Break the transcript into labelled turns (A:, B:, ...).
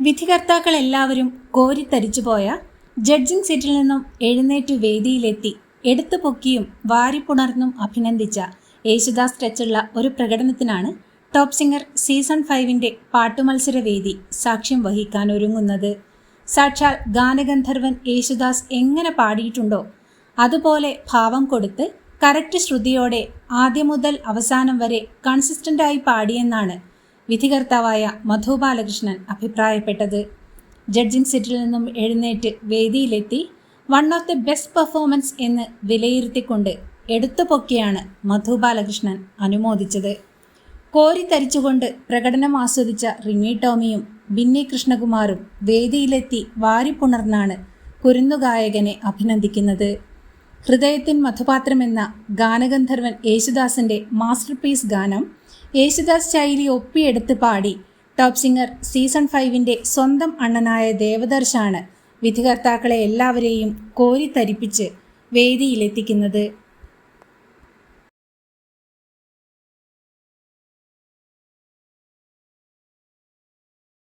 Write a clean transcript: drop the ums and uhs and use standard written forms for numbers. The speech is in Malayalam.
A: വിധികർത്താക്കളെല്ലാവരും കോരിത്തരിച്ചുപോയ ജഡ്ജിംഗ് സീറ്റിൽ നിന്നും എഴുന്നേറ്റു വേദിയിലെത്തി എടുത്തു പൊക്കിയും വാരിപ്പുണർന്നും അഭിനന്ദിച്ച യേശുദാസ് ടച്ചുള്ള ഒരു പ്രകടനത്തിനാണ് ടോപ്പ് സിംഗർ സീസൺ 5 പാട്ടുമത്സര വേദി സാക്ഷ്യം വഹിക്കാനൊരുങ്ങുന്നത്. സാക്ഷാൽ ഗാനഗന്ധർവൻ യേശുദാസ് എങ്ങനെ പാടിയിട്ടുണ്ടോ അതുപോലെ ഭാവം കൊടുത്ത് കറക്റ്റ് ശ്രുതിയോടെ ആദ്യം മുതൽ അവസാനം വരെ കൺസിസ്റ്റൻ്റായി പാടിയെന്നാണ് വിധികർത്താവായ മധു ബാലകൃഷ്ണൻ അഭിപ്രായപ്പെട്ടത്. ജഡ്ജിംഗ് സീറ്റിൽ നിന്നും എഴുന്നേറ്റ് വേദിയിലെത്തി one of the best performance എന്ന് വിലയിരുത്തിക്കൊണ്ട് എടുത്തുപൊക്കിയാണ് മധു ബാലകൃഷ്ണൻ അനുമോദിച്ചത്. കോരിത്തരിച്ചുകൊണ്ട് പ്രകടനം ആസ്വദിച്ച റിമി ടോമിയും ബിന്നി കൃഷ്ണകുമാറും വേദിയിലെത്തി വാരിപ്പുണർന്നാണ് കുരുന്നുഗായകനെ അഭിനന്ദിക്കുന്നത്. ഹൃദയത്തിൻ മധുപാത്രം എന്ന ഗാനഗന്ധർവൻ യേശുദാസിൻ്റെ മാസ്റ്റർ പീസ് ഗാനം യേശുദാസ് ശൈലി ഒപ്പിയെടുത്ത് പാടി ടോപ്പ് സിംഗർ സീസൺ 5 സ്വന്തം അണ്ണനായ ദേവദർശാണ് വിധികർത്താക്കളെ എല്ലാവരെയും കോരിത്തരിപ്പിച്ച് വേദിയിലെത്തിക്കുന്നത്.